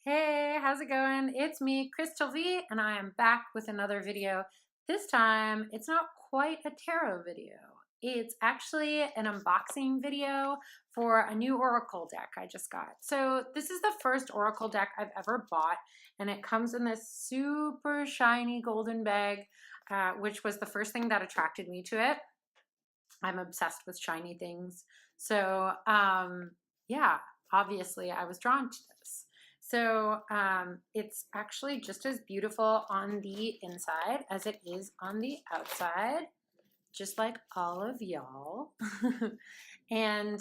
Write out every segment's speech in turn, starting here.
Hey, how's it going? It's me, Krystal V, and I am back with another video. This time, it's not quite a tarot video. It's actually an unboxing video for a new oracle deck I just got. So this is the first oracle deck I've ever bought, and it comes in this super shiny golden bag, which was the first thing that attracted me to it. I'm obsessed with shiny things. So yeah, obviously I was drawn to this. So it's actually just as beautiful on the inside as it is on the outside, just like all of y'all. And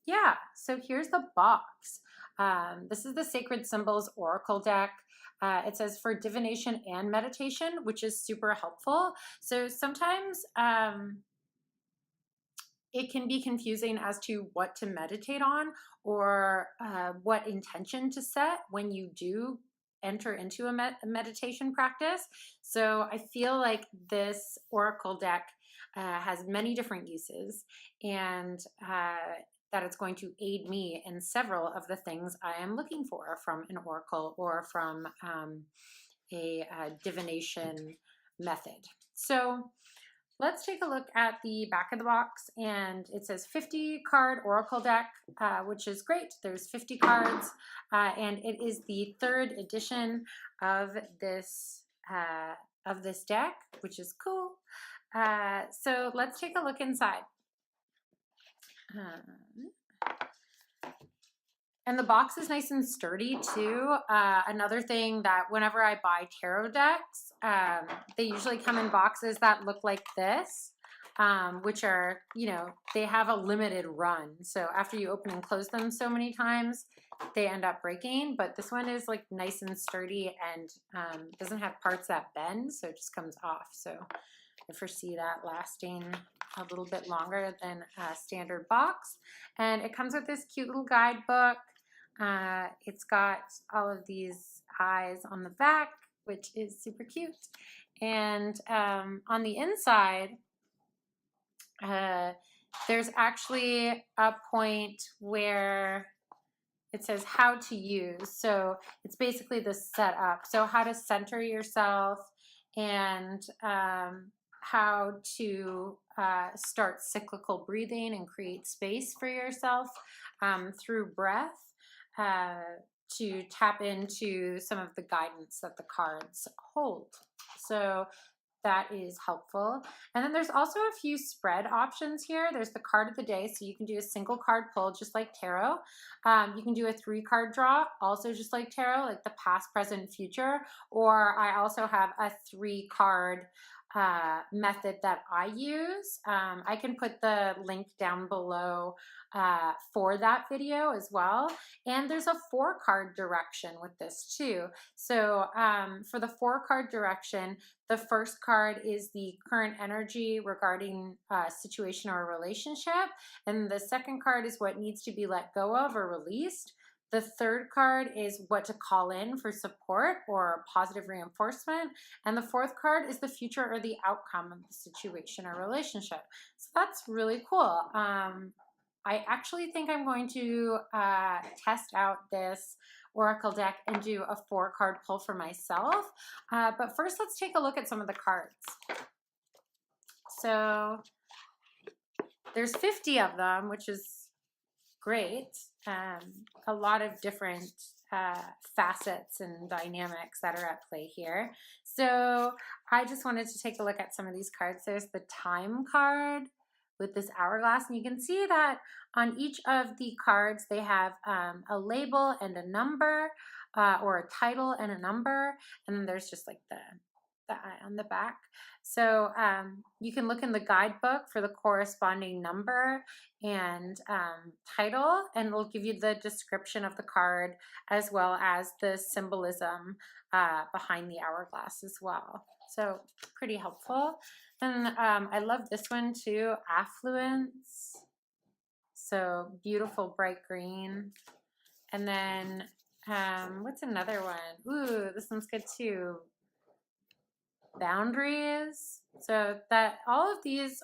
yeah, so here's the box. This is the Sacred Symbols Oracle deck. It says for divination and meditation, which is super helpful. So sometimes it can be confusing as to what to meditate on or what intention to set when you do enter into a meditation practice. So I feel like this oracle deck has many different uses, and that it's going to aid me in several of the things I am looking for from an oracle or from a divination method. So let's take a look at the back of the box, and it says 50 card oracle deck, which is great. There's 50 cards, and it is the third edition of this deck, which is cool. So let's take a look inside. And the box is nice and sturdy too. Another thing that whenever I buy tarot decks, they usually come in boxes that look like this, which are, they have a limited run. So after you open and close them so many times, they end up breaking. But this one is like nice and sturdy and doesn't have parts that bend, so it just comes off. So I foresee that lasting a little bit longer than a standard box. And it comes with this cute little guidebook. It's got all of these eyes on the back, which is super cute. And on the inside, there's actually a point where it says how to use. So it's basically the setup. So how to center yourself and how to start cyclical breathing and create space for yourself through breath. To tap into some of the guidance that the cards hold. So that is helpful. And then there's also a few spread options here. There's the card of the day, so you can do a single card pull just like tarot. You can do a 3-card draw, also just like tarot, like the past, present, future. Or I also have a 3-card method that I use. I can put the link down below for that video as well. And there's a 4-card direction with this too. So for the 4-card direction, the first card is the current energy regarding a situation or a relationship. And the second card is what needs to be let go of or released. The third card is what to call in for support or positive reinforcement. And the fourth card is the future or the outcome of the situation or relationship. So that's really cool. I actually think I'm going to test out this oracle deck and do a 4-card pull for myself. But first, let's take a look at some of the cards. So there's 50 of them, which is great. A lot of different facets and dynamics that are at play here. So I just wanted to take a look at some of these cards. There's the time card with this hourglass, and you can see that on each of the cards they have a label and a number, or a title and a number, and then there's just like the eye on the back. So you can look in the guidebook for the corresponding number and title, and it'll give you the description of the card as well as the symbolism behind the hourglass as well. So pretty helpful. And I love this one too, affluence. So beautiful bright green. And then what's another one? Ooh, this one's good too. Boundaries. So that all of these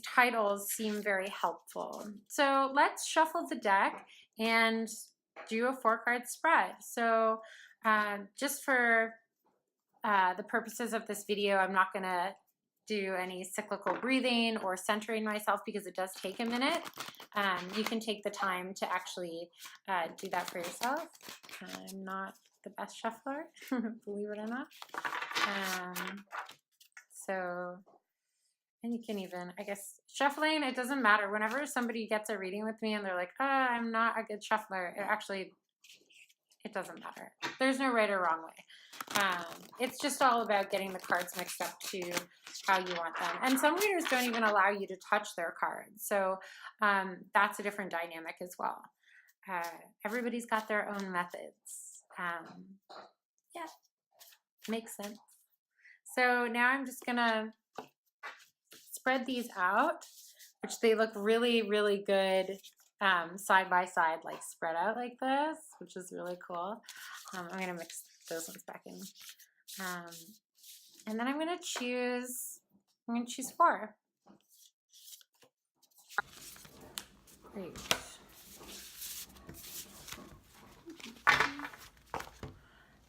titles seem very helpful. So let's shuffle the deck and do a 4-card spread. So just for the purposes of this video, I'm not going to do any cyclical breathing or centering myself because it does take a minute. You can take the time to actually do that for yourself. I'm not the best shuffler, believe it or not. So, and you can even, I guess, shuffling, it doesn't matter. Whenever somebody gets a reading with me and they're like, oh, I'm not a good shuffler, it doesn't matter. There's no right or wrong way. It's just all about getting the cards mixed up to how you want them. And some readers don't even allow you to touch their cards. So that's a different dynamic as well. Everybody's got their own methods. Yeah, makes sense. So now I'm just gonna spread these out, which they look really, really good side by side, like spread out like this, which is really cool. I'm gonna mix those ones back in. And then I'm gonna choose 4. Great.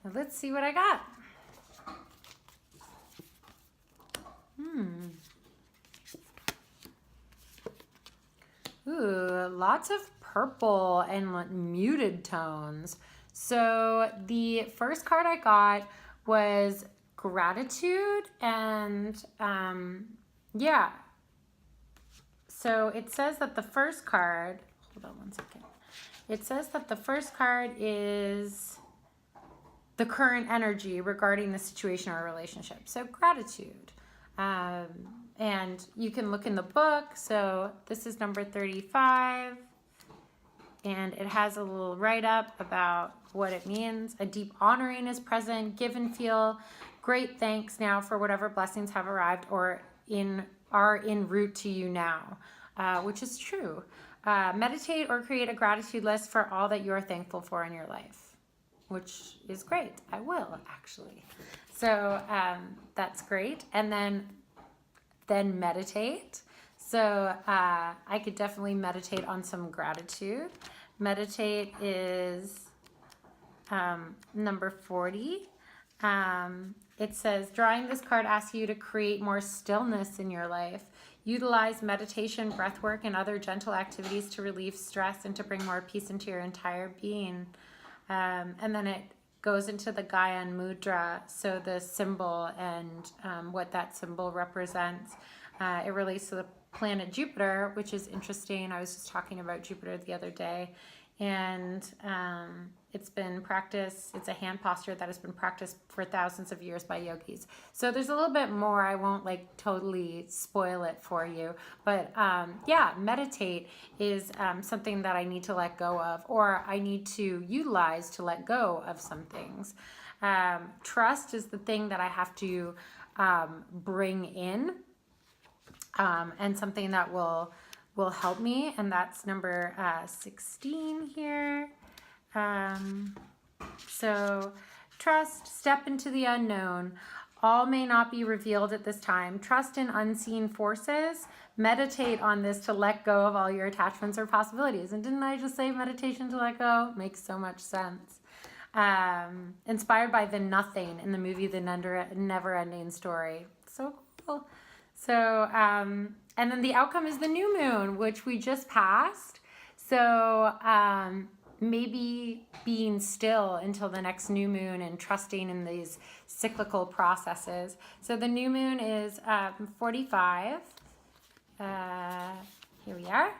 Now let's see what I got. Ooh, lots of purple and muted tones. So the first card I got was gratitude, and yeah. So it says that the first card, hold on one second. It says that the first card is the current energy regarding the situation or relationship. So gratitude. And you can look in the book. So this is number 35. And it has a little write-up about what it means. A deep honoring is present. Give and feel great thanks now for whatever blessings have arrived or are en route to you now, which is true. Meditate or create a gratitude list for all that you are thankful for in your life, which is great. I will, actually. So that's great. And then meditate. So I could definitely meditate on some gratitude. Meditate is number 40. It says, drawing this card asks you to create more stillness in your life. Utilize meditation, breath work, and other gentle activities to relieve stress and to bring more peace into your entire being. And then it goes into the Gaian Mudra, so the symbol and what that symbol represents. It relates to the planet Jupiter, which is interesting. I was just talking about Jupiter the other day, and it's been practiced. It's a hand posture that has been practiced for thousands of years by yogis. So there's a little bit more. I won't like totally spoil it for you, but yeah, meditate is something that I need to let go of, or I need to utilize to let go of some things. Trust is the thing that I have to bring in, and something that will help me, and that's number 16 here. So trust, step into the unknown. All may not be revealed at this time. Trust in unseen forces. Meditate on this to let go of all your attachments or possibilities. And didn't I just say meditation to let go? Makes so much sense. Inspired by the nothing in the movie The Never Ending Story. So cool. So, and then the outcome is the new moon, which we just passed. So, maybe being still until the next new moon and trusting in these cyclical processes. So the new moon is 45. Here we are.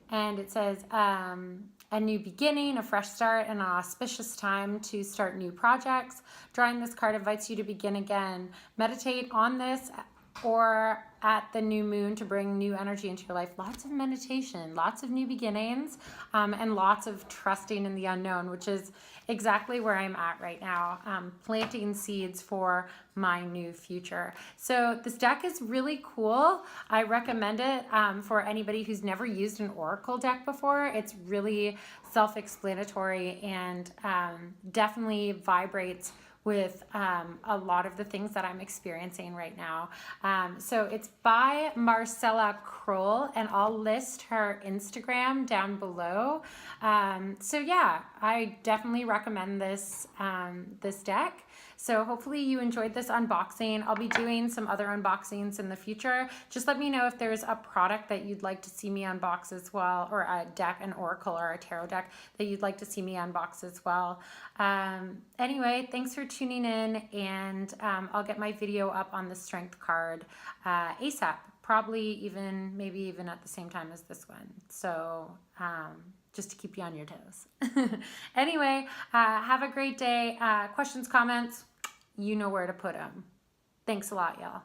And it says, a new beginning, a fresh start, and an auspicious time to start new projects. Drawing this card invites you to begin again. Meditate on this or at the new moon to bring new energy into your life. Lots of meditation, lots of new beginnings, and lots of trusting in the unknown, which is exactly where I'm at right now, planting seeds for my new future. So this deck is really cool. I recommend it for anybody who's never used an oracle deck before. It's really self-explanatory and definitely vibrates with a lot of the things that I'm experiencing right now. So it's by Marcella Kroll, and I'll list her Instagram down below. So yeah, I definitely recommend this, this deck. So hopefully you enjoyed this unboxing. I'll be doing some other unboxings in the future. Just let me know if there's a product that you'd like to see me unbox as well, or a deck, an oracle or a tarot deck that you'd like to see me unbox as well. Anyway, thanks for tuning in, and I'll get my video up on the strength card ASAP. Probably even, maybe even at the same time as this one. So just to keep you on your toes. Anyway, have a great day. Questions, comments, you know where to put them. Thanks a lot, y'all.